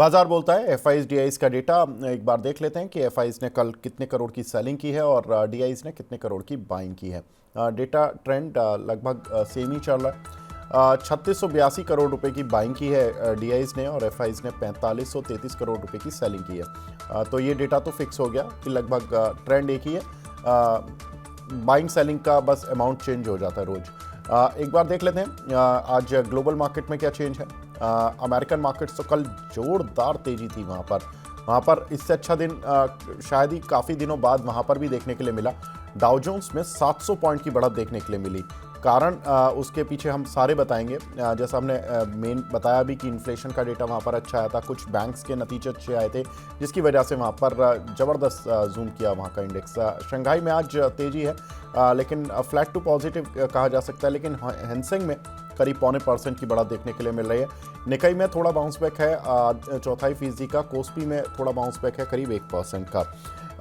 बाजार बोलता है एफआईज डीआईज का डेटा एक बार देख लेते हैं कि एफआईज ने कल कितने करोड़ की सेलिंग की है और डीआईज ने कितने करोड़ की बाइंग की है। डेटा ट्रेंड लगभग सेम ही चल रहा है। 3682 करोड़ रुपए की बाइंग की है डीआईज ने और एफआईज ने 4533 करोड़ रुपए की सेलिंग की है। तो ये डेटा तो फिक्स हो गया कि लगभग ट्रेंड एक ही है। बाइंग सेलिंग का बस अमाउंट चेंज हो जाता है रोज। एक बार देख लेते हैं आज ग्लोबल मार्केट में क्या चेंज है। अमेरिकन मार्केट्स तो कल जोरदार तेजी थी वहाँ पर इससे अच्छा दिन शायद ही काफ़ी दिनों बाद वहाँ पर भी देखने के लिए मिला। डाउ जोन्स में 700 पॉइंट की बढ़त देखने के लिए मिली। कारण उसके पीछे हम सारे बताएंगे। जैसा हमने मेन बताया भी कि इन्फ्लेशन का डेटा वहाँ पर अच्छा आया था, कुछ बैंक्स के नतीजे अच्छे आए थे जिसकी वजह से वहाँ पर ज़बरदस्त जूम किया वहाँ का इंडेक्स। शंघाई में आज तेजी है लेकिन फ्लैट टू पॉजिटिव कहा जा सकता है, लेकिन हैंसेंग में करीब 0.25% की बढ़त देखने के लिए मिल रही है। निकाई में थोड़ा बाउंस बैक है 0.25% का। कोस्पी में थोड़ा बाउंस बैक है करीब 1% का।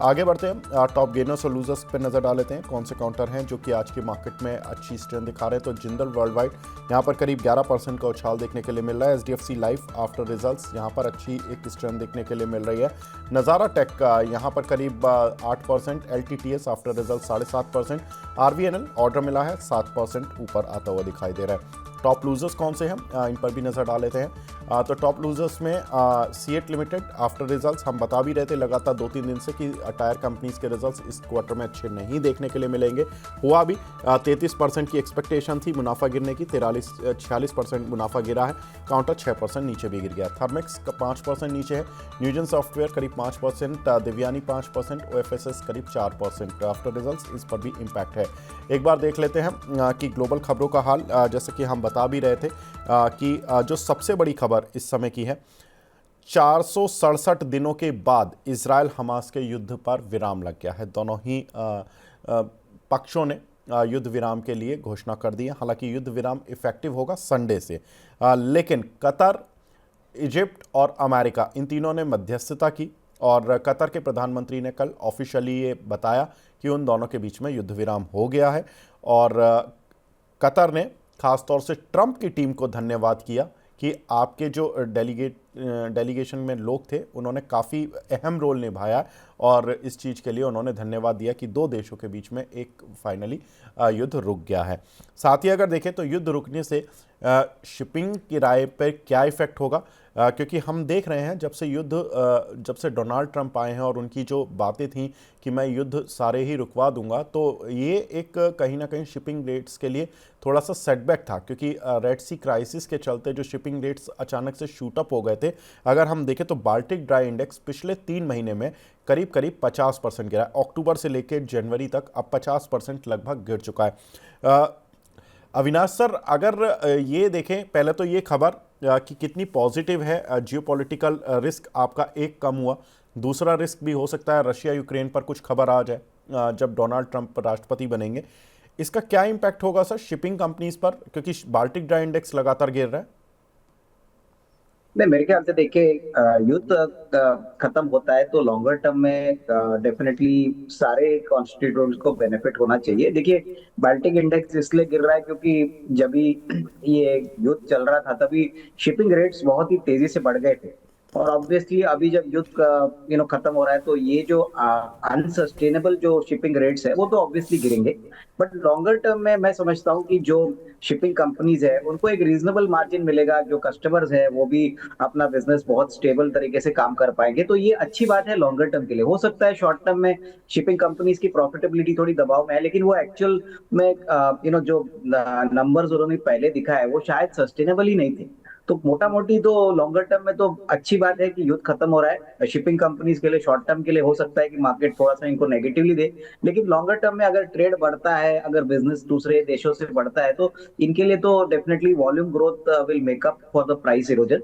आगे बढ़ते हैं, टॉप गेनर्स और लूजर्स पे नजर डाल लेते हैं कौन से काउंटर हैं जो कि आज के मार्केट में अच्छी स्ट्रेंथ दिखा रहे हैं। तो जिंदल वर्ल्ड वाइड यहाँ पर करीब 11% का उछाल देखने के लिए मिल रहा है। एचडीएफसी लाइफ आफ्टर रिजल्ट्स यहाँ पर अच्छी एक स्ट्रेंथ देखने के लिए मिल रही है। नज़ारा टेक का यहाँ पर करीब 8%, LTTS after result 7.5%, RVNL order मिला है 7% ऊपर आता हुआ दिखाई दे रहा है। टॉप लूजर्स कौन से हैं इन पर भी नज़र डाल लेते हैं। तो टॉप लूजर्स में सीएट लिमिटेड आफ्टर रिजल्ट्स हम बता भी रहे थे लगातार 2-3 दिन से कि टायर कंपनीज के रिजल्ट्स इस क्वार्टर में अच्छे नहीं देखने के लिए मिलेंगे। हुआ भी 33% की एक्सपेक्टेशन थी मुनाफा गिरने की, 46% मुनाफा गिरा है। काउंटर 6% नीचे भी गिर गया। थर्मेक्स का 5% नीचे है। न्यूजन सॉफ्टवेयर करीब 5%, दिव्यानी 5%, ओएफएसएस करीब 4% आफ्टर रिजल्ट्स, इस पर भी इम्पैक्ट है। एक बार देख लेते हैं कि ग्लोबल खबरों का हाल। जैसे कि हम बता भी रहे थे कि जो सबसे बड़ी खबर इस समय की है, 467 दिनों के बाद इजराइल हमास के युद्ध पर विराम लग गया है। दोनों ही पक्षों ने युद्ध विराम के लिए घोषणा कर दी है। हालांकि युद्ध विराम इफेक्टिव होगा संडे से, लेकिन कतर, इजिप्ट और अमेरिका इन तीनों ने मध्यस्थता की और कतर के प्रधानमंत्री ने कल ऑफिशियली ये बताया कि उन दोनों के बीच में युद्ध विराम हो गया है। और कतर ने खासतौर से ट्रंप की टीम को धन्यवाद किया कि आपके जो डेलीगेशन में लोग थे उन्होंने काफ़ी अहम रोल निभाया और इस चीज़ के लिए उन्होंने धन्यवाद दिया कि दो देशों के बीच में एक फाइनली युद्ध रुक गया है। साथ ही अगर देखें तो युद्ध रुकने से शिपिंग किराए पर क्या इफेक्ट होगा, क्योंकि हम देख रहे हैं जब से डोनाल्ड ट्रंप आए हैं और उनकी जो बातें थी कि मैं युद्ध सारे ही रुकवा दूंगा, तो ये एक कहीं ना कहीं शिपिंग रेट्स के लिए थोड़ा सा सेटबैक था, क्योंकि रेड सी क्राइसिस के चलते जो शिपिंग रेट्स अचानक से शूट अप हो गए थे। अगर हम देखें तो बाल्टिक ड्राई इंडेक्स पिछले 3 महीने में करीब 50% गिरा है। अक्टूबर से लेकर जनवरी तक अब 50% लगभग गिर चुका है। अविनाश सर, अगर ये देखें, पहले तो ये खबर कि कितनी पॉजिटिव है, जियोपॉलिटिकल रिस्क आपका एक कम हुआ। दूसरा रिस्क भी हो सकता है रशिया यूक्रेन पर कुछ खबर आ जाए जब डोनाल्ड ट्रंप राष्ट्रपति बनेंगे। इसका क्या इम्पैक्ट होगा सर शिपिंग कंपनीज पर, क्योंकि बाल्टिक ड्राई इंडेक्स लगातार गिर रहा है? नहीं, मेरे ख्याल से देखिए, युद्ध खत्म होता है तो लॉन्गर टर्म में डेफिनेटली सारे कॉन्स्टिट्यूएंट्स को बेनिफिट होना चाहिए। देखिए, बाल्टिक इंडेक्स इसलिए गिर रहा है क्योंकि जब भी ये युद्ध चल रहा था तभी शिपिंग रेट्स बहुत ही तेजी से बढ़ गए थे। और ऑब्वियसली अभी जब युद्ध खत्म हो रहा है तो ये जो अनसस्टेनेबल जो शिपिंग रेट्स है वो तो ऑब्वियसली गिरेंगे। बट लॉन्गर टर्म में मैं समझता हूँ कि जो शिपिंग कंपनीज है उनको एक रीजनेबल मार्जिन मिलेगा, जो कस्टमर्स है वो भी अपना बिजनेस बहुत स्टेबल तरीके से काम कर पाएंगे। तो ये अच्छी बात है लॉन्गर टर्म के लिए। हो सकता है शॉर्ट टर्म में शिपिंग कंपनीज की प्रॉफिटेबिलिटी थोड़ी दबाव में है, लेकिन वो एक्चुअल में जो नंबर्स उन्होंने पहले दिखा है वो शायद सस्टेनेबल ही नहीं थे। तो मोटा मोटी तो लॉन्गर टर्म में तो अच्छी बात है कि युद्ध खत्म हो रहा है शिपिंग कंपनीज के लिए। शॉर्ट टर्म के लिए हो सकता है कि मार्केट थोड़ा सा इनको नेगेटिवली दे, लेकिन लॉन्गर टर्म में अगर ट्रेड बढ़ता है, अगर बिजनेस दूसरे देशों से बढ़ता है तो इनके लिए तो definitely volume growth will make up for the price erosion.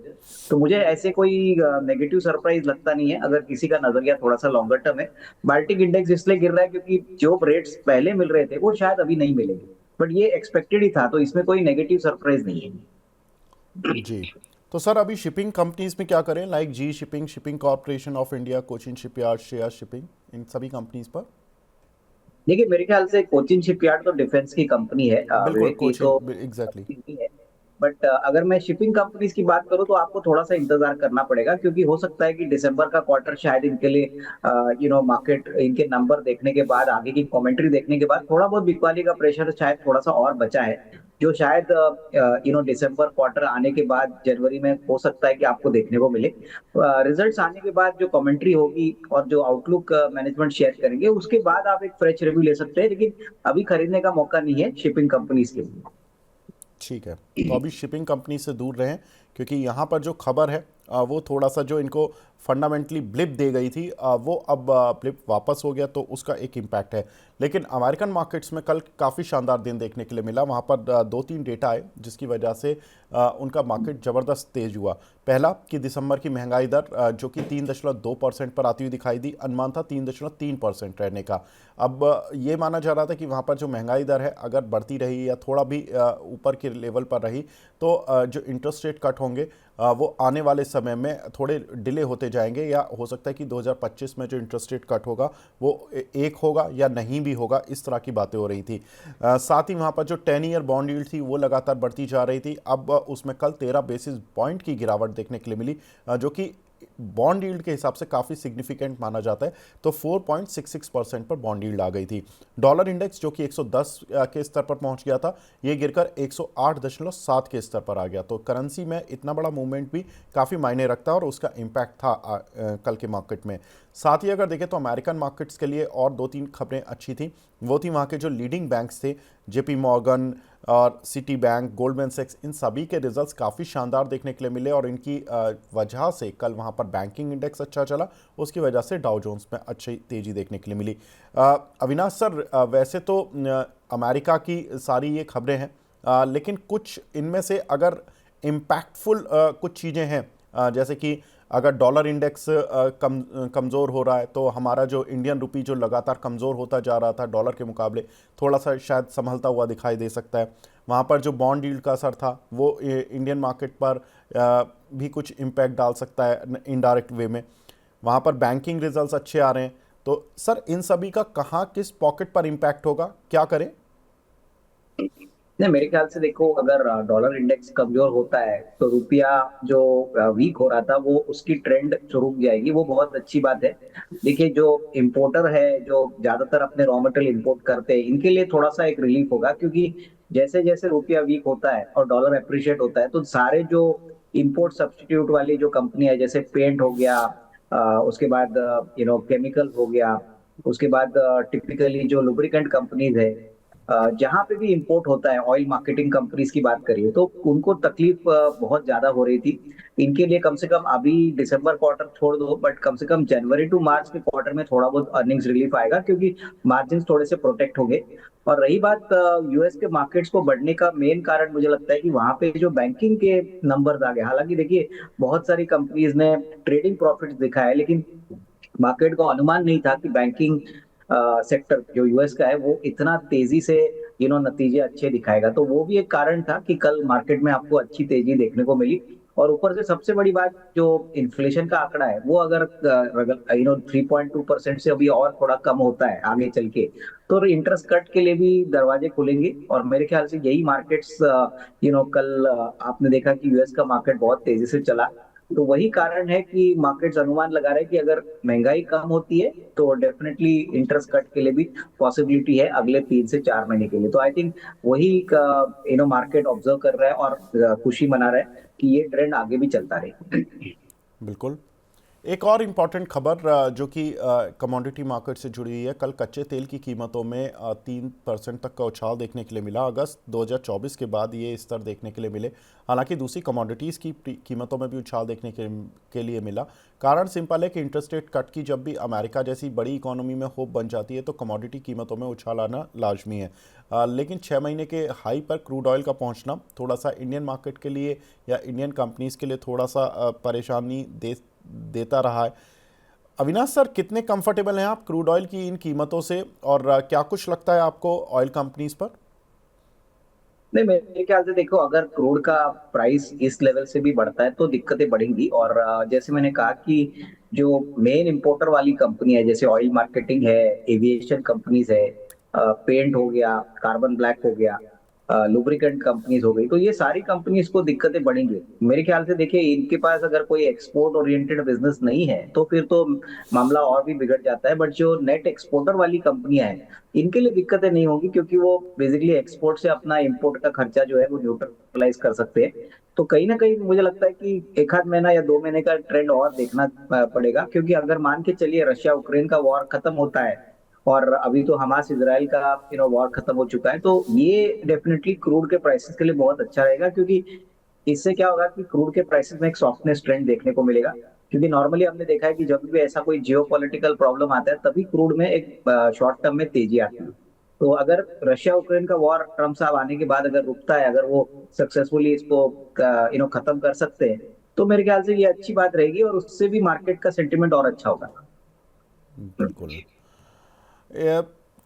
तो मुझे ऐसे कोई नेगेटिव सरप्राइज लगता नहीं है अगर किसी का नजरिया थोड़ा सा लॉन्गर टर्म है। बाल्टिक इंडेक्स इसलिए गिर रहा है क्योंकि जो रेट्स पहले मिल रहे थे वो शायद अभी नहीं मिलेंगे, बट ये एक्सपेक्टेड ही था, तो इसमें कोई नेगेटिव सरप्राइज नहीं है। जी, तो सर अभी शिपिंग कंपनीज में क्या करें, like GE shipping, shipping corporation of India, Cochin shipyard, Shreya shipping, इन सभी कंपनीज पर? देखिए, मेरे ख्याल से कोचिन शिपयार्ड तो डिफेंस की कंपनी है, बिल्कुल, विवेक, ये कोचिन तो एग्जैक्टली। नहीं है। बट अगर मैं शिपिंग कंपनीज की बात करूँ तो आपको थोड़ा सा इंतजार करना पड़ेगा, क्योंकि हो सकता है कि दिसंबर का क्वार्टर शायद इनके लिए मार्केट इनके नंबर देखने के बाद, आगे की कमेंट्री देखने के बाद थोड़ा बहुत बिकवाली का प्रेशर शायद थोड़ा सा और बचा है, जो शायद दिसंबर क्वार्टर आने के बाद जनवरी में हो सकता है कि आपको देखने को मिले। रिजल्ट्स आने के बाद जो कमेंट्री होगी और जो आउटलुक मैनेजमेंट शेयर करेंगे, उसके बाद आप एक फ्रेश रिव्यू ले सकते हैं, लेकिन अभी खरीदने का मौका नहीं है शिपिंग कंपनीज के लिए। ठीक है, तो अभी शिपिंग कंपनी से दूर रहें, क्योंकि यहाँ पर जो खबर है वो थोड़ा सा जो इनको फंडामेंटली ब्लिप दे गई थी, वो अब ब्लिप वापस हो गया, तो उसका एक इम्पैक्ट है। लेकिन अमेरिकन मार्केट्स में कल काफ़ी शानदार दिन देखने के लिए मिला। वहाँ पर दो तीन डेटा आए जिसकी वजह से उनका मार्केट ज़बरदस्त तेज हुआ। पहला कि दिसंबर की महंगाई दर जो कि 3.2% पर आती हुई दिखाई दी, अनुमान था 3.3% रहने का। अब ये माना जा रहा था कि वहाँ पर जो महंगाई दर है अगर बढ़ती रही या थोड़ा भी ऊपर के लेवल पर रही, तो जो इंटरेस्ट रेट कट होंगे वो आने वाले समय में थोड़े डिले होते जाएंगे, या हो सकता है कि 2025 में जो इंटरेस्ट रेट कट होगा वो एक होगा या नहीं भी होगा, इस तरह की बातें हो रही थी। साथ ही वहाँ पर जो 10 ईयर बॉन्ड यील्ड थी वो लगातार बढ़ती जा रही थी। अब उसमें कल 13 बेसिस पॉइंट की गिरावट देखने के लिए मिली, जो कि बॉन्ड यील्ड के हिसाब से काफ़ी सिग्निफिकेंट माना जाता है। तो 4.66% पर बॉन्ड यील्ड आ गई थी। डॉलर इंडेक्स जो कि 110 के स्तर पर पहुंच गया था, ये गिरकर 108.7 के स्तर पर आ गया। तो करेंसी में इतना बड़ा मूवमेंट भी काफ़ी मायने रखता है और उसका इम्पैक्ट था कल के मार्केट में। साथ ही अगर देखें तो अमेरिकन मार्केट्स के लिए और दो तीन खबरें अच्छी थी। वो थी वहाँ के जो लीडिंग बैंक्स थे, जेपी मॉर्गन और सिटी बैंक, गोल्डमैन सैक्स, इन सभी के रिजल्ट्स काफ़ी शानदार देखने के लिए मिले, और इनकी वजह से कल वहाँ पर बैंकिंग इंडेक्स अच्छा चला। उसकी वजह से डाउ जोन्स में अच्छी तेज़ी देखने के लिए मिली। अविनाश सर, वैसे तो अमेरिका की सारी ये खबरें हैं, लेकिन कुछ इनमें से अगर इम्पैक्टफुल कुछ चीज़ें हैं, जैसे कि अगर डॉलर इंडेक्स कमज़ोर हो रहा है, तो हमारा जो इंडियन रुपी जो लगातार कमज़ोर होता जा रहा था डॉलर के मुकाबले, थोड़ा सा शायद संभलता हुआ दिखाई दे सकता है। वहाँ पर जो बॉन्ड यील्ड का असर था वो इंडियन मार्केट पर भी कुछ इम्पैक्ट डाल सकता है इनडायरेक्ट वे में। वहाँ पर बैंकिंग रिजल्ट्स अच्छे आ रहे हैं, तो सर इन सभी का कहाँ किस पॉकेट पर इम्पैक्ट होगा, क्या करें? नहीं, मेरे ख्याल से देखो, अगर डॉलर इंडेक्स कमजोर होता है तो रुपया जो वीक हो रहा था वो उसकी ट्रेंड जो रुक जाएगी, वो बहुत अच्छी बात है। देखिए, जो इंपोर्टर है, जो ज्यादातर अपने रॉ मटेरियल इंपोर्ट करते हैं, इनके लिए थोड़ा सा एक रिलीफ होगा, क्योंकि जैसे जैसे रुपया वीक होता है और डॉलर अप्रिशिएट होता है, तो सारे जो इंपोर्ट सब्स्टिट्यूट वाली जो कंपनी है, जैसे पेंट हो गया, उसके बाद केमिकल हो गया, उसके बाद टिपिकली जो लुब्रिकेंट कंपनीज है, जहां पे भी इंपोर्ट होता है, ऑयल मार्केटिंग कंपनीज की बात करिए, तो उनको तकलीफ बहुत ज्यादा हो रही थी। इनके लिए कम से कम अभी दिसंबर क्वार्टर छोड़ दो, बट कम से कम जनवरी टू मार्च के क्वार्टर में थोड़ा बहुत अर्निंग्स रिलीफ आएगा, क्योंकि मार्जिन थोड़े से प्रोटेक्ट होंगे। और रही बात यूएस के मार्केट्स को बढ़ने का, मेन कारण मुझे लगता है कि वहां पे जो बैंकिंग के नंबर्स आ गए। हालांकि देखिए, बहुत सारी कंपनीज ने ट्रेडिंग प्रॉफिट्स दिखाए, लेकिन मार्केट को अनुमान नहीं था कि बैंकिंग सेक्टर जो यूएस का है वो इतना तेजी से नतीजे अच्छे दिखाएगा। तो वो भी एक कारण था कि कल मार्केट में आपको अच्छी तेजी देखने को मिली। और ऊपर से सबसे बड़ी बात, जो इन्फ्लेशन का आंकड़ा है वो अगर 3.2% से अभी और थोड़ा कम होता है आगे चल के, तो इंटरेस्ट कट के लिए भी दरवाजे खुलेंगे। और मेरे ख्याल से यही मार्केट्स कल आपने देखा कि यूएस का मार्केट बहुत तेजी से चला। तो वही कारण है कि मार्केट्स अनुमान लगा रहे हैं कि अगर महंगाई कम होती है तो डेफिनेटली इंटरेस्ट कट के लिए भी पॉसिबिलिटी है अगले 3 से 4 महीने के लिए। तो आई थिंक वही मार्केट ऑब्जर्व कर रहा है और खुशी मना रहा है कि ये ट्रेंड आगे भी चलता रहे। बिल्कुल। एक और इम्पॉर्टेंट खबर जो कि कमोडिटी मार्केट से जुड़ी हुई है, कल कच्चे तेल की कीमतों में 3% तक का उछाल देखने के लिए मिला। अगस्त 2024 के बाद ये स्तर देखने के लिए मिले। हालांकि दूसरी कमोडिटीज़ की कीमतों में भी उछाल देखने के लिए मिला। कारण सिंपल है कि इंटरेस्ट रेट कट की जब भी अमेरिका जैसी बड़ी इकोनॉमी में होप बन जाती है तो कमोडिटी कीमतों में उछाल आना लाजमी है। लेकिन 6 महीने के हाई पर क्रूड ऑयल का पहुँचना थोड़ा सा इंडियन मार्केट के लिए या इंडियन कंपनीज़ के लिए थोड़ा सा परेशानी देता रहा है। अविनाश सर, कितने कंफर्टेबल हैं आप क्रूड ऑयल की इन कीमतों से, और क्या कुछ लगता है आपको ऑयल कंपनीज पर? नहीं, मेरे ख्याल से देखो, अगर क्रूड का प्राइस इस लेवल से भी बढ़ता है तो दिक्कतें बढ़ेंगी। और जैसे मैंने कहा कि जो मेन इंपोर्टर वाली कंपनी है, जैसे ऑयल मार्केटिंग है, एविएशन कंपनीज है, पेंट हो गया, कार्बन ब्लैक हो गया, लुब्रिकेंट कंपनीज हो गई, तो ये सारी कंपनीज को दिक्कतें बढ़ेंगी मेरे ख्याल से। देखिए इनके पास अगर कोई एक्सपोर्ट ओरिएंटेड बिजनेस नहीं है तो फिर तो मामला और भी बिगड़ जाता है, बट जो नेट एक्सपोर्टर वाली कंपनियां हैं इनके लिए दिक्कतें नहीं होंगी, क्योंकि वो बेसिकली एक्सपोर्ट से अपना इंपोर्ट का खर्चा जो है वो न्यूट्रलाइज कर सकते हैं। तो कहीं ना कहीं मुझे लगता है कि एक आध महीना या 2 महीने का ट्रेंड और देखना पड़ेगा, क्योंकि अगर मान के चलिए रशिया यूक्रेन का वॉर खत्म होता है और अभी तो हमास इसराइल का वॉर खत्म हो चुका है, तो ये डेफिनेटली क्रूड के प्राइसेस के लिए बहुत अच्छा रहेगा, क्योंकि इससे क्या होगा कि क्रूड के प्राइसेस में एक सॉफ्टनेस ट्रेंड देखने को मिलेगा। क्योंकि नॉर्मली हमने देखा है कि जब भी ऐसा कोई जियोपॉलिटिकल प्रॉब्लम आता है तभी क्रूड में एक शॉर्ट टर्म में तेजी आती है। तो अगर रशिया यूक्रेन का वॉर ट्रम्प साहब आने के बाद अगर रुकता है, अगर वो सक्सेसफुली इसको खत्म कर सकते हैं, तो मेरे ख्याल से ये अच्छी बात रहेगी और उससे भी मार्केट का सेंटिमेंट और अच्छा होगा। बिल्कुल।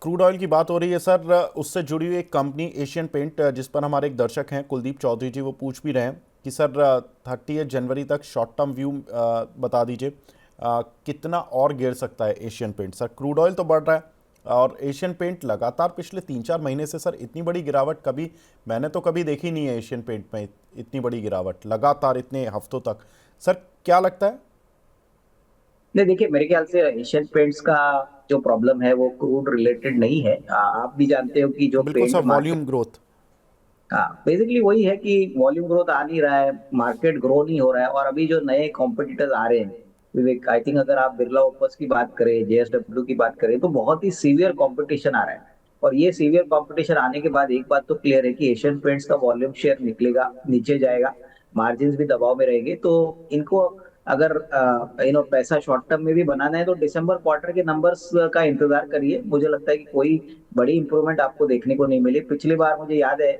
क्रूड ऑयल की बात हो रही है सर, उससे जुड़ी हुई एक कंपनी एशियन पेंट, जिस पर हमारे एक दर्शक हैं कुलदीप चौधरी जी, वो पूछ भी रहे हैं कि सर 30 जनवरी तक शॉर्ट टर्म व्यू बता दीजिए, कितना और गिर सकता है Asian paint. Sir crude oil तो बढ़ रहा है और एशियन पेंट लगातार पिछले 3-4 महीने से सर इतनी बड़ी गिरावट कभी मैंने तो कभी देखी नहीं है एशियन पेंट में, इतनी बड़ी गिरावट लगातार इतने हफ्तों तक। सर क्या लगता है? नहीं देखिए, मेरे ख्याल से एशियन पेंट्स का जो प्रॉब्लम है वो क्रूड रिलेटेड नहीं है। आप भी जानते हो कि जो बिल्कुल paint sir, market, volume growth. हाँ बेसिकली वही है कि वॉल्यूम ग्रोथ आ नहीं रहा है, मार्केट ग्रो नहीं हो रहा है, और अभी जो नए कॉम्पिटिटर्स आ रहे हैं, विवेक आई थिंक अगर आप बिरला ओपस की बात करें, जेएसडब्ल्यू की बात करें, तो बहुत ही सीवियर कंपटीशन आ रहा है। और ये सीवियर कंपटीशन आने के बाद एक बात तो क्लियर है कि एशियन पेंट्स का वॉल्यूम शेयर निकलेगा, नीचे जाएगा, मार्जिन भी दबाव में रहेंगे। तो इनको अगर पैसा शॉर्ट टर्म में भी बनाना है तो दिसंबर क्वार्टर के नंबर्स का इंतजार करिए। मुझे लगता है कि कोई बड़ी इंप्रूवमेंट आपको देखने को नहीं मिली। पिछली बार मुझे याद है,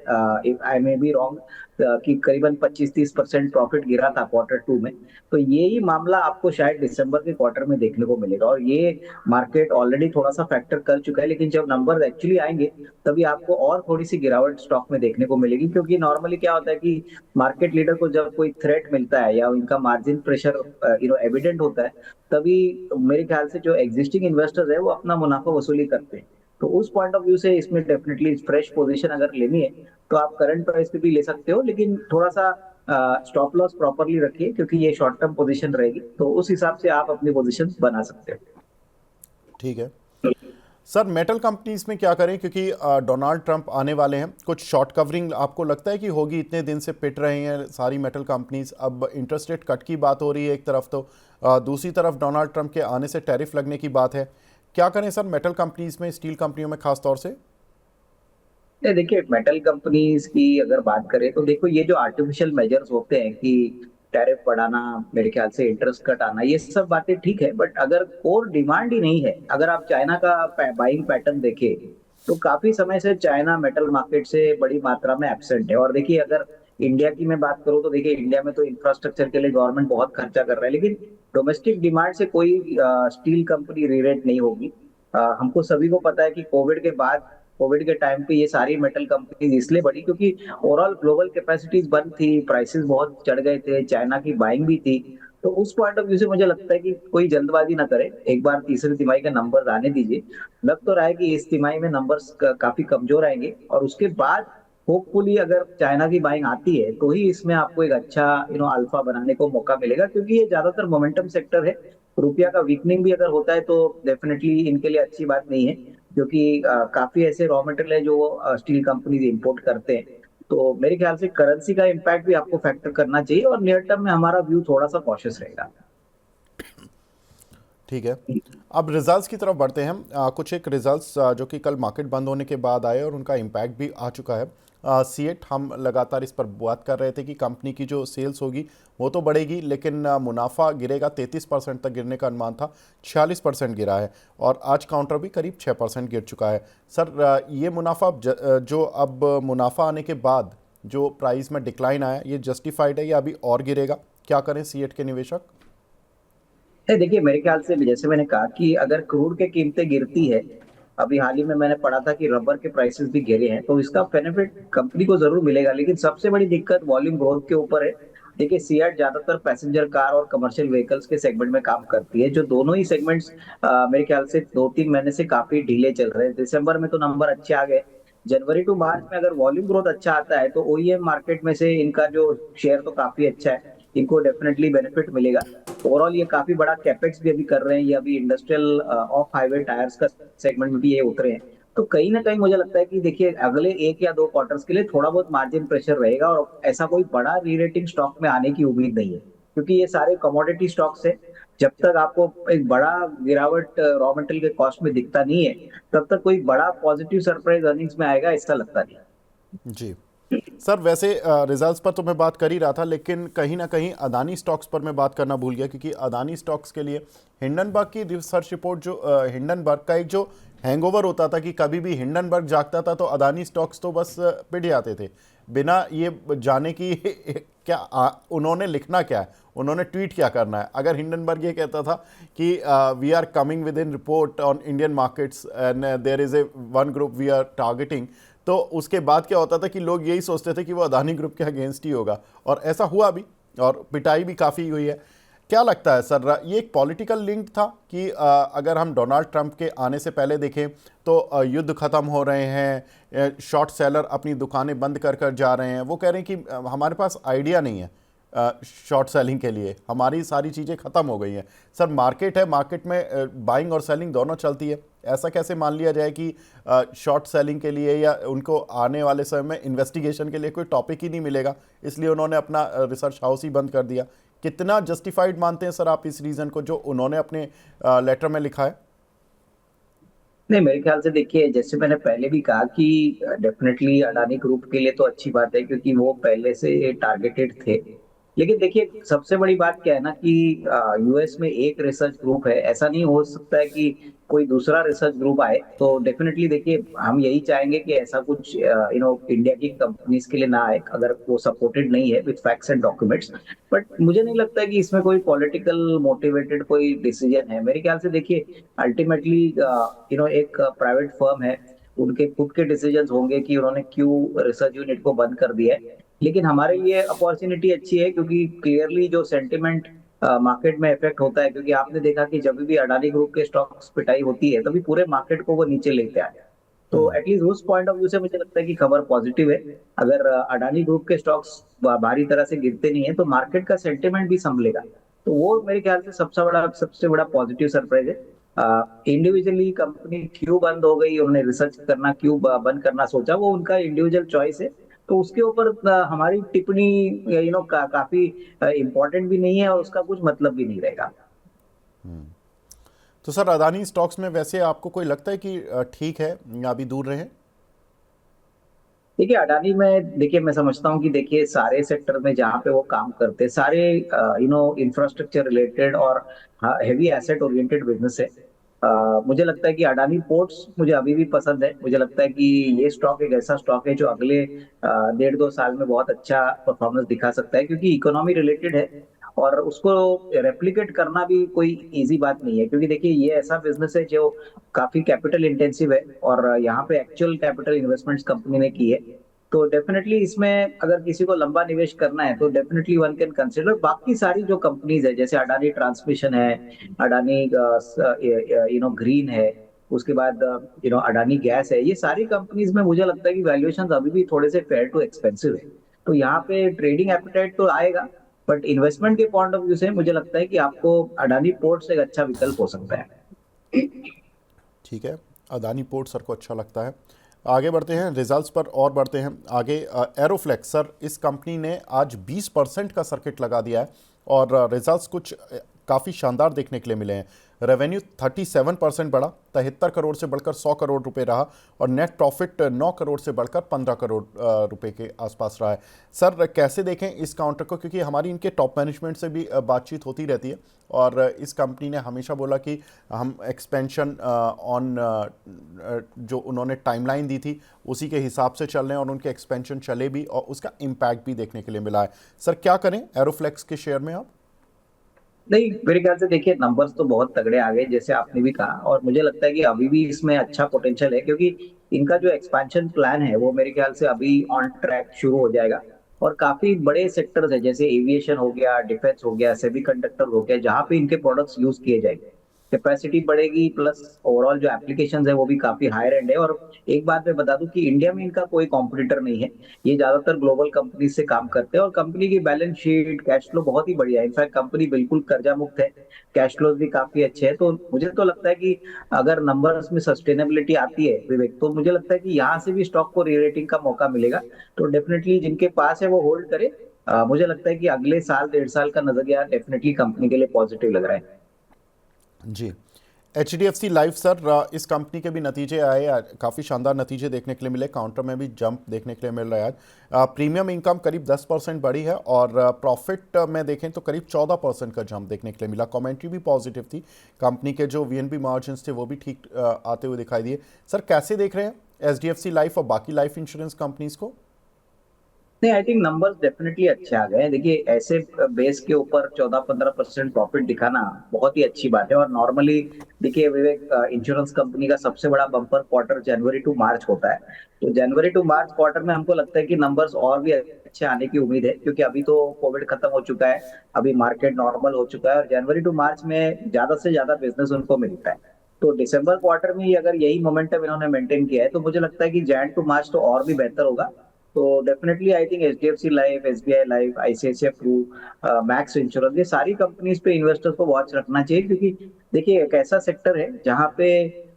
if I may be wrong, कि करीबन 25-30% प्रॉफिट गिरा था क्वार्टर 2 में। तो यही मामला आपको शायद दिसंबर के क्वार्टर में देखने को मिलेगा, और ये मार्केट ऑलरेडी थोड़ा सा फैक्टर कर चुका है, लेकिन जब नंबर एक्चुअली आएंगे तभी आपको और थोड़ी सी गिरावट स्टॉक में देखने को मिलेगी। क्योंकि नॉर्मली क्या होता है कि मार्केट लीडर को जब कोई थ्रेट मिलता है या उनका मार्जिन प्रेशर एविडेंट होता है, तभी मेरे ख्याल से जो एग्जिस्टिंग इन्वेस्टर्स है वो अपना मुनाफा वसूली करते हैं। तो उस पॉइंट ऑफ व्यू से इसमें डेफिनेटली फ्रेश पोजीशन अगर लेनी है तो आप करंट प्राइस पे भी ले सकते हो, लेकिन थोड़ा सा स्टॉप लॉस प्रॉपरली रखिए, क्योंकि ये शॉर्ट टर्म पोजीशन रहेगी, तो उस हिसाब से आप अपनी पोजीशन बना सकते हो। ठीक है सर, मेटल कंपनीज में क्या करें, क्योंकि डोनाल्ड ट्रंप आने वाले हैं, कुछ शॉर्ट कवरिंग आपको लगता है कि होगी? इतने दिन से पिट रहे हैं सारी मेटल कंपनीज, अब इंटरेस्ट रेट कट की बात हो रही है एक तरफ, तो दूसरी तरफ डोनाल्ड ट्रंप के आने से टैरिफ लगने की बात है। क्या करें सर मेटल कंपनीज में, स्टील कंपनियों में खास तौर से? नहीं देखिए, मेटल कंपनीज की अगर बात करें तो देखो, ये जो आर्टिफिशियल मेजर्स होते हैं कि टैरिफ बढ़ाना, मेरे ख्याल से इंटरेस्ट कट आना, ये सब बातें ठीक है, बट अगर कोर डिमांड ही नहीं है, अगर आप चाइना का बाइंग पैटर्न देखें तो काफी समय से चाइना मेटल मार्केट से बड़ी मात्रा में एब्सेंट है। और देखिए अगर इंडिया की मैं बात करूं तो देखिए इंडिया में तो इंफ्रास्ट्रक्चर के लिए गवर्नमेंट बहुत खर्चा कर रहा है, लेकिन डोमेस्टिक डिमांड से कोई स्टील कंपनी रिलेट नहीं होगी। हमको सभी को पता है कि कोविड के टाइम पे ये सारी मेटल कंपनीज इसलिए बढ़ी क्योंकि ओवरऑल ग्लोबल कैपेसिटीज बंद थी, प्राइसेस बहुत चढ़ गए थे, चाइना की बाइंग भी थी। तो उस पॉइंट ऑफ व्यू से मुझे लगता है कि कोई जल्दबाजी ना करे, एक बार तीसरी तिमाही के नंबर आने दीजिए। लग तो रहा है कि इस तिमाही में नंबर्स काफी कमजोर आएंगे, और उसके बाद होपफुली अगर चाइना की बाइंग आती है तो ही इसमें आपको एक अच्छा अल्फा बनाने को मौका मिलेगा, क्योंकि ये ज्यादातर मोमेंटम सेक्टर है। रुपया का वीकनिंग भी अगर होता है तो डेफिनेटली इनके लिए अच्छी बात नहीं है, क्योंकि काफी ऐसे रॉ मटेरियल है जो स्टील कंपनीज इंपोर्ट करते हैं। तो मेरे ख्याल से करेंसी का इम्पैक्ट भी आपको फैक्टर करना चाहिए, और नियर टर्म में हमारा व्यू थोड़ा सा कॉशियस रहेगा। ठीक है, अब रिजल्ट्स की तरफ बढ़ते हैं। कुछ एक रिजल्ट्स जो कि कल मार्केट बंद होने के बाद आए और उनका इम्पैक्ट भी आ चुका है। सीएट, हम लगातार इस पर बात कर रहे थे कि कंपनी की जो सेल्स होगी वो तो बढ़ेगी, लेकिन मुनाफा गिरेगा। 33% तक गिरने का अनुमान था, 46% गिरा है, और आज काउंटर भी करीब 6% गिर चुका है। सर ये मुनाफा जो अब मुनाफा आने के बाद जो प्राइस में डिक्लाइन आया, ये जस्टिफाइड है या अभी और गिरेगा? क्या करें सीएट के निवेशक? देखिए मेरे ख्याल से जैसे मैंने कहा कि अगर क्रूड की कीमतें गिरती है, अभी हाल ही में मैंने पढ़ा था कि रबर के प्राइसेस भी गिरे हैं, तो इसका बेनिफिट कंपनी को जरूर मिलेगा। लेकिन सबसे बड़ी दिक्कत वॉल्यूम ग्रोथ के ऊपर है। देखिए सीएट ज्यादातर पैसेंजर कार और कमर्शियल व्हीकल्स के सेगमेंट में काम करती है, जो दोनों ही सेगमेंट्स मेरे ख्याल से 2-3 महीने से काफी ढीले चल रहे हैं। दिसंबर में तो नंबर अच्छे आ गए, जनवरी टू मार्च में अगर वॉल्यूम ग्रोथ अच्छा आता है तो ओईएम मार्केट में से इनका जो शेयर तो काफी अच्छा है, इनको डेफिनेटली बेनिफिट मिलेगा। ओवरऑल ये काफी बड़ा कैपेक्स भी अभी कर रहे हैं, ये अभी इंडस्ट्रियल ऑफ हाईवे टायर्स का सेगमेंट में भी ये उतरे हैं। तो कहीं ना कहीं मुझे लगता है कि देखिए अगले 1 या 2 क्वार्टर्स के लिए थोड़ा बहुत मार्जिन प्रेशर रहेगा, और ऐसा कोई बड़ा रीरेटिंग स्टॉक में आने की उम्मीद नहीं है, क्योंकि ये सारे कमोडिटी स्टॉक्स है। जब तक आपको एक बड़ा गिरावट रॉ मटेरियल के कॉस्ट में दिखता नहीं है, तब तक कोई बड़ा पॉजिटिव सरप्राइज अर्निंग्स में आएगा ऐसा लगता नहीं। जी सर, वैसे रिजल्ट्स पर तो मैं बात कर ही रहा था, लेकिन कहीं ना कहीं अदानी स्टॉक्स पर मैं बात करना भूल गया, क्योंकि अदानी स्टॉक्स के लिए हिंडनबर्ग की रिसर्च रिपोर्ट, जो हिंडनबर्ग का एक जो हैंगओवर होता था कि कभी भी हिंडनबर्ग जागता था तो अदानी स्टॉक्स तो बस पिट जाते थे, बिना ये जाने की क्या उन्होंने लिखना क्या है, उन्होंने ट्वीट क्या करना है। अगर हिंडनबर्ग ये कहता था कि we are coming with in report on Indian markets and there is a one group we are targeting, तो उसके बाद क्या होता था कि लोग यही सोचते थे कि वो अदानी ग्रुप के अगेंस्ट ही होगा, और ऐसा हुआ भी, और पिटाई भी काफ़ी हुई है। क्या लगता है सर, ये एक पॉलिटिकल लिंक था कि अगर हम डोनाल्ड ट्रंप के आने से पहले देखें तो युद्ध ख़त्म हो रहे हैं, शॉर्ट सेलर अपनी दुकानें बंद कर कर जा रहे हैं, वो कह रहे हैं कि हमारे पास आइडिया नहीं है शॉर्ट सेलिंग के लिए, हमारी सारी चीज़ें ख़त्म हो गई हैं। सर मार्केट है, मार्केट में बाइंग और सेलिंग दोनों चलती है, ऐसा कैसे मान लिया जाए कि शॉर्ट सेलिंग के लिए या उनको आने वाले समय में इन्वेस्टिगेशन के लिए कोई टॉपिक ही नहीं मिलेगा, इसलिए उन्होंने अपना रिसर्च हाउस ही बंद कर दिया। कितना जस्टिफाइड मानते हैं सर आप इस रीज़न को जो उन्होंने अपने लेटर में लिखा है? नहीं, मेरे ख्याल से देखिए, जैसे मैंने पहले भी कहा कि डेफिनेटली अडानी ग्रुप के लिए तो अच्छी बात है, क्योंकि वो पहले से टारगेटेड थे। लेकिन देखिए सबसे बड़ी बात क्या है ना कि यूएस में एक रिसर्च ग्रुप है, ऐसा नहीं हो सकता है कि कोई दूसरा रिसर्च ग्रुप आए। तो डेफिनेटली देखिए हम यही चाहेंगे कि ऐसा कुछ इंडिया की कंपनीज के लिए ना आए, अगर वो सपोर्टेड नहीं है with facts and documents. But मुझे नहीं लगता है कि इसमें कोई पॉलिटिकल मोटिवेटेड कोई डिसीजन है। मेरे ख्याल से देखिए अल्टीमेटली एक प्राइवेट फर्म है, उनके खुद के डिसीजंस होंगे कि उन्होंने क्यों रिसर्च यूनिट को बंद कर दिया है। लेकिन हमारे लिए अपॉर्चुनिटी अच्छी है, क्योंकि क्लियरली जो सेंटिमेंट मार्केट में इफेक्ट होता है, क्योंकि आपने देखा कि जब भी अडानी ग्रुप के स्टॉक्स पिटाई होती है तभी पूरे मार्केट को वो नीचे लेते आए। तो एटलीस्ट उस पॉइंट ऑफ व्यू से मुझे लगता है कि खबर पॉजिटिव है। अगर अडानी ग्रुप के स्टॉक्स भारी तरह से गिरते नहीं है तो मार्केट का सेंटिमेंट भी संभलेगा। तो वो मेरे ख्याल से सबसे बड़ा पॉजिटिव सरप्राइज है। इंडिविजुअली कंपनी क्यों बंद हो गई, उन्होंने रिसर्च करना क्यों बंद करना सोचा, वो उनका इंडिविजुअल चॉइस है। तो उसके ऊपर हमारी टिप्पणी काफी इम्पोर्टेंट भी नहीं है, और उसका कुछ मतलब भी नहीं रहेगा। तो सर अदानी स्टॉक्स में वैसे आपको कोई लगता है कि ठीक है या अभी दूर रहे? देखिए अडानी में देखिए मैं समझता हूँ कि देखिए सारे सेक्टर में जहाँ पे वो काम करते हैं, सारे इंफ्रास्ट्रक्चर रिलेटेड और हेवी एसेट ओरिएंटेड बिजनेस है। मुझे लगता है कि अडानी पोर्ट्स मुझे अभी भी पसंद है। मुझे लगता है कि ये स्टॉक एक ऐसा स्टॉक है जो अगले 1.5-2 साल में बहुत अच्छा परफॉर्मेंस दिखा सकता है, क्योंकि इकोनॉमी रिलेटेड है और उसको रेप्लिकेट करना भी कोई इजी बात नहीं है। क्योंकि देखिए ये ऐसा बिजनेस है जो काफी कैपिटल इंटेंसिव है, और यहाँ पे एक्चुअल कैपिटल इन्वेस्टमेंट्स कंपनी ने की है। तो डेफिनेटली इसमें अगर किसी को लंबा निवेश करना है तो डेफिनेटली वन कैन कंसिडर बाकी सारी जो कंपनीज है, जैसे अडानी ट्रांसमिशन है, अडानी ग्रीन है, उसके बाद अडानी गैस है। ये सारी कंपनीज में मुझे लगता है कि वैल्यूएशन अभी भी थोड़े से फेयर टू एक्सपेंसिव है। तो यहाँ पे ट्रेडिंग एपिटाइट तो आएगा, बट इन्वेस्टमेंट के पॉइंट ऑफ व्यू से मुझे लगता है कि आपको अडानी पोर्ट्स एक अच्छा विकल्प हो सकता है। ठीक है, अदानी पोर्ट सर को अच्छा लगता है। आगे बढ़ते हैं, रिजल्ट्स पर और बढ़ते हैं आगे। एरोफ्लेक्स सर, इस कंपनी ने आज 20% का सर्किट लगा दिया है, और रिजल्ट्स कुछ काफ़ी शानदार देखने के लिए मिले हैं। रेवेन्यू 37% बढ़ा, 73 करोड़ से बढ़कर 100 करोड़ रुपए रहा, और नेट प्रॉफिट 9 करोड़ से बढ़कर 15 करोड़ रुपए के आसपास रहा है। सर कैसे देखें इस काउंटर को, क्योंकि हमारी इनके टॉप मैनेजमेंट से भी बातचीत होती रहती है, और इस कंपनी ने हमेशा बोला कि हम एक्सपेंशन ऑन जो उन्होंने टाइमलाइन दी थी उसी के हिसाब से चल रहे हैं, और उनके एक्सपेंशन चले भी और उसका इम्पैक्ट भी देखने के लिए मिला है। सर क्या करें एरोफ्लेक्स के शेयर में आप? नहीं, मेरे ख्याल से देखिए नंबर्स तो बहुत तगड़े आ गए जैसे आपने भी कहा, और मुझे लगता है कि अभी भी इसमें अच्छा पोटेंशियल है, क्योंकि इनका जो एक्सपेंशन प्लान है वो मेरे ख्याल से अभी ऑन ट्रैक शुरू हो जाएगा। और काफी बड़े सेक्टर्स है, जैसे एविएशन हो गया, डिफेंस हो गया, सेमीकंडक्टर हो गया, जहाँ पे इनके प्रोडक्ट्स यूज किए जाएंगे। कैपेसिटी बढ़ेगी, प्लस ओवरऑल जो एप्लीकेशंस है वो भी काफी हायर एंड है। और एक बात मैं बता दूं कि इंडिया में इनका कोई कॉम्पिटिटर नहीं है, ये ज्यादातर ग्लोबल कंपनी से काम करते हैं और कंपनी की बैलेंस शीट कैश फ्लो बहुत ही बढ़िया है। इनफैक्ट कंपनी बिल्कुल कर्जा मुक्त है, कैश फ्लोज भी काफी अच्छे हैं। तो मुझे तो लगता है कि अगर नंबर्स में सस्टेनेबिलिटी आती है विवेक, तो मुझे लगता है कि यहाँ से भी स्टॉक को रीरेटिंग का मौका मिलेगा। तो डेफिनेटली जिनके पास है वो होल्ड करे। मुझे लगता है कि अगले साल 1.5 साल का नजरिया डेफिनेटली कंपनी के लिए पॉजिटिव लग रहा है। जी। HDFC लाइफ सर, इस कंपनी के भी नतीजे आए आज, काफ़ी शानदार नतीजे देखने के लिए मिले, काउंटर में भी जंप देखने के लिए मिल रहा है आज। प्रीमियम इनकम करीब 10% बढ़ी है और प्रॉफिट में देखें तो करीब 14% का जंप देखने के लिए मिला। कमेंट्री भी पॉजिटिव थी, कंपनी के जो VNB मार्जिन्स थे वो भी ठीक आते हुए दिखाई दिए। सर कैसे देख रहे हैं HDFC लाइफ और बाकी लाइफ इंश्योरेंस कंपनीज को? नहीं, आई थिंक नंबर्स डेफिनेटली अच्छे आ गए हैं। देखिए, ऐसे बेस के ऊपर 14-15% प्रॉफिट दिखाना बहुत ही अच्छी बात है। और नॉर्मली देखिए विवेक, इंश्योरेंस कंपनी का सबसे बड़ा बम्पर क्वार्टर जनवरी टू मार्च होता है। तो जनवरी टू मार्च क्वार्टर में हमको लगता है कि नंबर्स और भी अच्छे आने की उम्मीद है, क्योंकि अभी तो कोविड खत्म हो चुका है, अभी मार्केट नॉर्मल हो चुका है और जनवरी टू मार्च में ज्यादा से ज्यादा बिजनेस उनको मिलता है। तो दिसंबर क्वार्टर में ही अगर यही मोमेंटम इन्होंने मेंटेन किया है, तो मुझे लगता है कि जैन टू मार्च तो और भी बेहतर होगा। तो definitely I think HDFC life, SBI life, ICICI pru, max insurance, ये सारी कंपनीज पे इन्वेस्टर्स को वॉच रखना चाहिए। क्योंकि देखिए एक ऐसा सेक्टर है जहाँ पे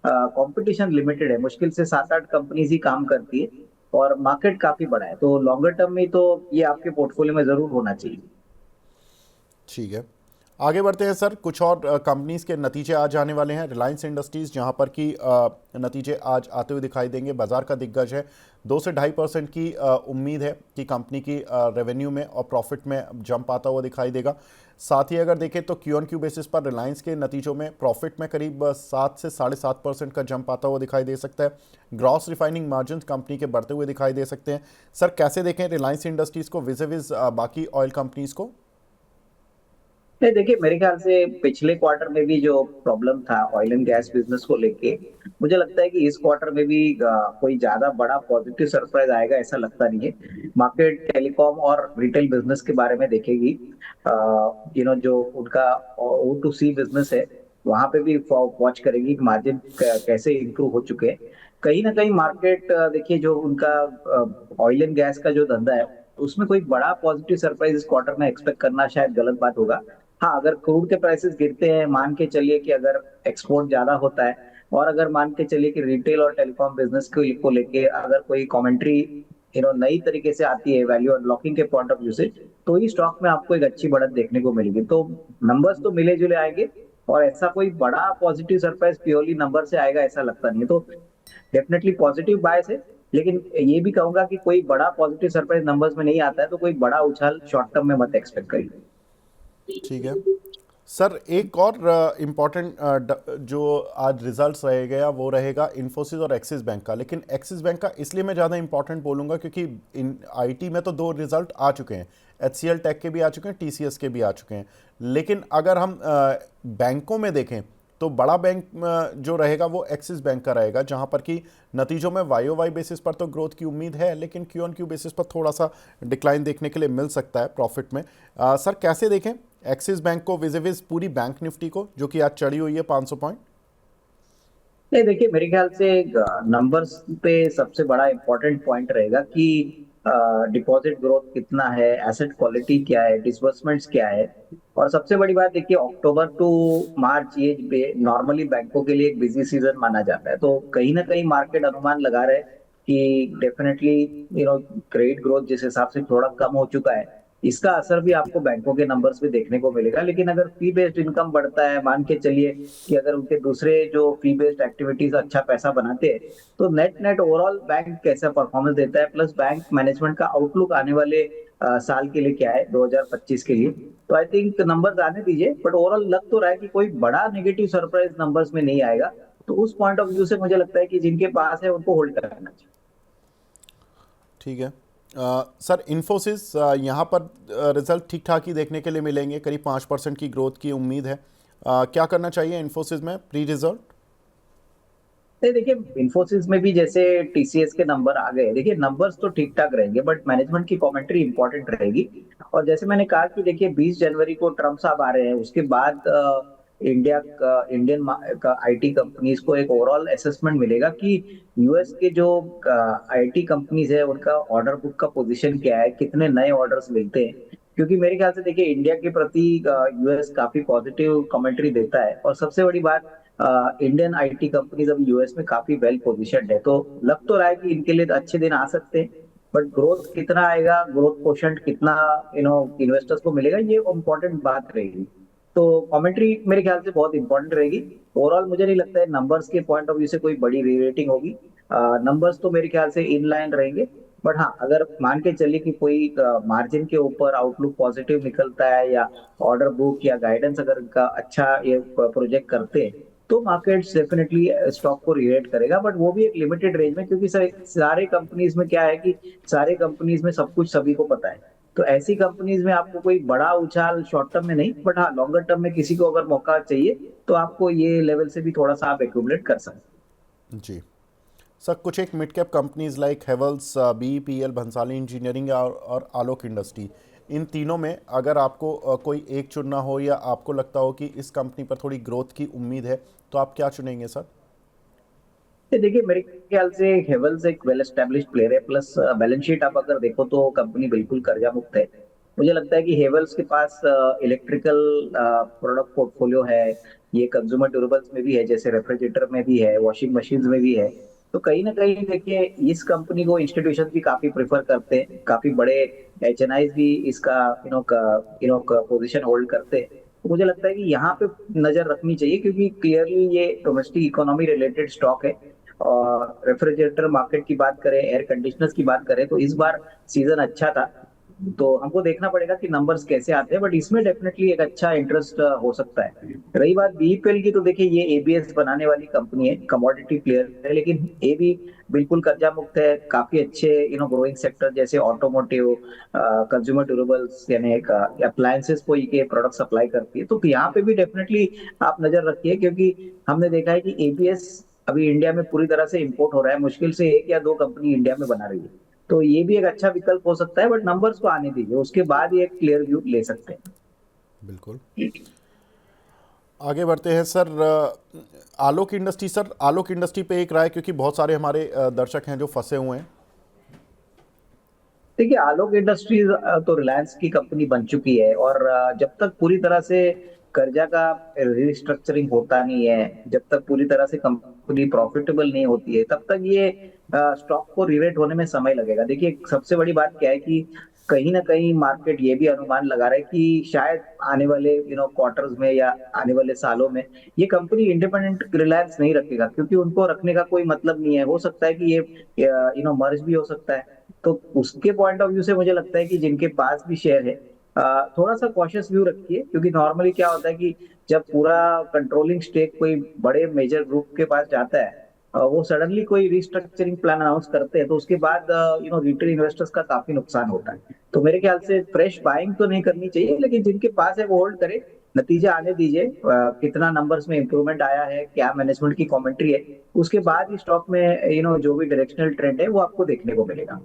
कंपटीशन लिमिटेड है, मुश्किल से 7-8 कंपनीज ही काम करती है और मार्केट काफी बड़ा है। तो लॉन्गर टर्म में तो ये आपके पोर्टफोलियो में जरूर होना चाहिए। ठीक है, आगे बढ़ते हैं सर। कुछ और कंपनीज के नतीजे आज आने वाले हैं। रिलायंस इंडस्ट्रीज जहां पर कि नतीजे आज आते हुए दिखाई देंगे, बाजार का दिग्गज है। 2 से 2.5% की उम्मीद है कि कंपनी की रेवेन्यू में और प्रॉफिट में जंप आता हुआ दिखाई देगा। साथ ही अगर देखें तो क्यू ऑन क्यू बेसिस पर रिलायंस के नतीजों में प्रॉफिट में करीब 7 से 7.5% का जंप आता हुआ दिखाई दे सकता है। ग्रॉस रिफाइनिंग मार्जिन कंपनी के बढ़ते हुए दिखाई दे सकते हैं। सर कैसे देखें रिलायंस इंडस्ट्रीज को विज विज बाकी ऑयल कंपनीज को? नहीं, देखिए मेरे ख्याल से पिछले क्वार्टर में भी जो प्रॉब्लम था ऑयल एंड गैस बिजनेस को लेके, मुझे लगता है कि इस क्वार्टर में भी कोई ज्यादा बड़ा पॉजिटिव सरप्राइज आएगा ऐसा लगता नहीं है। मार्केट टेलीकॉम और रिटेल बिजनेस के बारे में देखेगी। जो उनका O2C बिजनेस है, वहां पे भी वॉच करेगी कि मार्जिन कैसे इंप्रूव हो चुके हैं। कहीं ना कहीं मार्केट देखिए जो उनका ऑयल एंड गैस का जो धंधा है, उसमें कोई बड़ा पॉजिटिव सरप्राइज इस क्वार्टर में एक्सपेक्ट करना शायद गलत बात होगा। हाँ, अगर क्रूड के प्राइसेस गिरते हैं, मान के चलिए कि अगर एक्सपोर्ट ज्यादा होता है, और अगर मान के चलिए कि रिटेल और टेलीकॉम बिजनेस को लेके अगर कोई कमेंट्री नई तरीके से आती है वैल्यू अनलॉकिंग के पॉइंट ऑफ व्यू से, तो ही स्टॉक में आपको एक अच्छी बढ़त देखने को मिलेगी। तो नंबर्स तो मिले जुले आएंगे, और ऐसा कोई बड़ा पॉजिटिव सरप्राइज प्योरली नंबर से आएगा ऐसा लगता नहीं है। तो डेफिनेटली पॉजिटिव बायस है, लेकिन ये भी कहूंगा कि कोई बड़ा पॉजिटिव सरप्राइज नंबर्स में नहीं आता है, तो कोई बड़ा उछाल शॉर्ट टर्म में मत एक्सपेक्ट करिए। ठीक है सर, एक और इम्पॉर्टेंट जो आज रिजल्ट्स रह गया वो रहेगा इन्फोसिस और एक्सिस बैंक का। लेकिन एक्सिस बैंक का इसलिए मैं ज़्यादा इंपॉर्टेंट बोलूँगा क्योंकि इन आईटी में तो 2 रिजल्ट आ चुके हैं, HCL टेक के भी आ चुके हैं, TCS के भी आ चुके हैं। लेकिन अगर हम बैंकों में देखें तो बड़ा बैंक जो रहेगा वो एक्सिस बैंक का रहेगा, जहां पर कि नतीजों में YOY बेसिस पर तो ग्रोथ की उम्मीद है, लेकिन क्यू ऑन क्यू बेसिस पर थोड़ा सा डिक्लाइन देखने के लिए मिल सकता है प्रॉफिट में। सर कैसे देखें एक्सिस बैंक को विज विज पूरी बैंक निफ्टी को, जो कि आज चढ़ी हुई है 500 पॉइंट? नहीं, देखिए मेरे ख्याल से नंबर्स पे सबसे बड़ा इंपॉर्टेंट पॉइंट रहेगा कि डिपॉजिट ग्रोथ कितना है, एसेट क्वालिटी क्या है, डिसबर्समेंट्स क्या है। और सबसे बड़ी बात देखिए, अक्टूबर टू मार्च ये नॉर्मली बैंकों के लिए एक बिजी सीजन माना जाता है। तो कहीं ना कहीं मार्केट अनुमान लगा रहे हैं कि डेफिनेटली क्रेडिट ग्रोथ जिस हिसाब से थोड़ा कम हो चुका है, इसका असर भी आपको बैंकों के नंबर्स में देखने को मिलेगा। लेकिन अगर फी बेस्ड इनकम बढ़ता है, मान के चलिए कि अगर उनके दूसरे जो फी बेस्ड एक्टिविटीज अच्छा पैसा बनाते हैं, तो नेट नेट ओवरऑल बैंक कैसा परफॉर्मेंस देता है, प्लस बैंक मैनेजमेंट का आउटलुक आने वाले साल के लिए क्या है, 2025 के लिए। तो आई थिंक नंबर्स आने दीजिए, बट ओवरऑल लग तो रहा है कि कोई बड़ा नेगेटिव सरप्राइज नंबर्स में नहीं आएगा। तो उस पॉइंट ऑफ व्यू से मुझे लगता है कि जिनके पास है उनको होल्ड करना चाहिए। ठीक है सर, इन्फोसिस यहाँ पर रिजल्ट ठीक ठाक ही देखने के लिए मिलेंगे, करीब 5% की ग्रोथ की उम्मीद है। क्या करना चाहिए इन्फोसिस में प्री रिजल्ट? नहीं, देखिए इन्फोसिस में भी जैसे TCS के नंबर आ गए, देखिए नंबर्स तो ठीक ठाक रहेंगे, बट मैनेजमेंट की कमेंट्री इंपॉर्टेंट रहेगी। और जैसे मैंने कहा कि देखिए 20 जनवरी को ट्रम्प साहब आ रहे हैं, उसके बाद इंडिया का इंडियन का आईटी कंपनीज को एक ओवरऑल असेसमेंट मिलेगा कि यूएस के जो आईटी कंपनीज है उनका ऑर्डर बुक का पोजीशन क्या है, कितने नए ऑर्डर्स मिलते हैं। क्योंकि मेरे ख्याल से देखिए इंडिया के प्रति यूएस काफी पॉजिटिव कमेंट्री देता है, और सबसे बड़ी बात इंडियन आईटी कंपनीज अभी यूएस में काफी वेल पोजिशन्ड है। तो लग तो रहा है कि इनके लिए तो अच्छे दिन आ सकते हैं, बट ग्रोथ कितना आएगा, ग्रोथ पोर्शन कितना इन्वेस्टर्स को मिलेगा, ये इम्पोर्टेंट बात रहेगी। तो कमेंट्री मेरे ख्याल से बहुत इंपॉर्टेंट रहेगी। ओवरऑल मुझे नहीं लगता है नंबर्स के पॉइंट ऑफ व्यू से कोई बड़ी रीरेटिंग होगी। नंबर्स तो मेरे ख्याल से इन लाइन रहेंगे, बट हाँ अगर मान के चलिए कि कोई मार्जिन के ऊपर आउटलुक पॉजिटिव निकलता है, या ऑर्डर बुक या गाइडेंस अगर इनका अच्छा ये प्रोजेक्ट करते हैं, तो मार्केट्स डेफिनेटली स्टॉक को रिएट करेगा, बट वो भी एक लिमिटेड रेंज में, क्योंकि सारे कंपनीज में क्या है कि सारे कंपनीज में सब कुछ सभी को पता है। तो ऐसी कंपनीज में आपको कोई बड़ा उछाल शॉर्ट टर्म में नहीं, बट हाँ लॉन्गर टर्म में किसी को अगर मौका चाहिए तो आपको ये लेवल से भी थोड़ा सा आप एक्यूमुलेट कर सकते हैं जी। सर कुछ एक mid cap companies like Havells, BEPL, Bhansali engineering और आलोक इंडस्ट्री, इन तीनों में अगर आपको कोई एक चुनना हो, या आपको लगता हो कि इस कंपनी पर थोड़ी ग्रोथ की उम्मीद है, तो आप क्या चुनेंगे सर? हैं। देखिए मेरे ख्याल से हेवल्स एक वेल एस्टेब्लिश्ड प्लेयर है, प्लस बैलेंस शीट आप अगर देखो तो कंपनी बिल्कुल कर्जा मुक्त है। मुझे लगता है कि हेवल्स के पास इलेक्ट्रिकल प्रोडक्ट पोर्टफोलियो है, ये कंज्यूमर ड्यूरेबल्स में भी है, जैसे रेफ्रिजरेटर में भी है, वॉशिंग मशीन में भी है। तो कहीं ना कहीं देखिए इस कंपनी को इंस्टीट्यूशन भी काफी प्रेफर करते हैं, काफी बड़े एचएनआईज भी इसका पोजीशन होल्ड करते हैं। तो मुझे लगता है कि यहाँ पे नजर रखनी चाहिए, क्योंकि क्लियरली ये डोमेस्टिक इकोनॉमी रिलेटेड स्टॉक है। और रेफ्रिजरेटर मार्केट की बात करें, एयर कंडीशनर्स की बात करें, तो इस बार सीजन अच्छा था। तो हमको देखना पड़ेगा कि नंबर्स कैसे आते हैं, बट इसमें डेफिनेटली एक अच्छा इंटरेस्ट हो सकता है। रही बात बीईपीएल की, तो देखिए ये एबीएस बनाने वाली कंपनी है, कमोडिटी प्लेयर है, लेकिन ये भी बिल्कुल कर्जा मुक्त है। काफी अच्छे ग्रोइंग सेक्टर जैसे ऑटोमोटिव, कंज्यूमर ड्यूरेबल्स यानी अप्लायंसेस को ये प्रोडक्ट सप्लाई करती है। तो यहाँ पे भी डेफिनेटली आप नजर रखिए, क्योंकि हमने देखा है कि एबीएस अभी इंडिया में पूरी तरह से इंपोर्ट हो रहा है, मुश्किल से एक या दो कंपनी इंडिया में बना रही है। तो ये भी एक अच्छा विकल्प हो सकता है, बट नंबर्स को आने दीजिए, उसके बाद ये एक क्लियर व्यू ले सकते हैं। बिल्कुल। आगे बढ़ते हैं सर। आलोक इंडस्ट्री, सर आलोक इंडस्ट्री पे एक राय, क्योंकि बहुत सारे हमारे दर्शक हैं जो फंसे हुए हैं। देखिए आलोक इंडस्ट्रीज तो रिलायंस की कंपनी बन चुकी है, और जब तक पूरी तरह से कर्जा का रिस्ट्रक्चरिंग होता नहीं है, जब तक पूरी तरह से कंपनी प्रॉफिटेबल नहीं होती है, तब तक ये स्टॉक को रिवेट होने में समय लगेगा। देखिए सबसे बड़ी बात क्या है कि कहीं ना कहीं मार्केट ये भी अनुमान लगा रहा है कि शायद आने वाले क्वार्टर्स में या आने वाले सालों में ये कंपनी इंडिपेंडेंट रिलायंस नहीं रखेगा, क्योंकि उनको रखने का कोई मतलब नहीं है। हो सकता है कि ये मर्ज भी हो सकता है। तो उसके पॉइंट ऑफ व्यू से मुझे लगता है कि जिनके पास भी शेयर है, थोड़ा सा कॉशियस व्यू रखिए, क्योंकि नॉर्मली क्या होता है कि जब पूरा कंट्रोलिंग स्टेक कोई बड़े मेजर ग्रुप के पास जाता है, वो सडनली कोई रिस्ट्रक्चरिंग प्लान अनाउंस करते हैं, तो उसके बाद रिटेल इन्वेस्टर्स का काफी नुकसान होता है। तो मेरे ख्याल से फ्रेश बाइंग तो नहीं करनी चाहिए, लेकिन जिनके पास है वो होल्ड करे, नतीजा आने दीजिए। कितना नंबर्स में इंप्रूवमेंट आया है, क्या मैनेजमेंट की कमेंट्री है, उसके बाद ही स्टॉक में जो भी डायरेक्शनल ट्रेंड है वो आपको देखने को मिलेगा।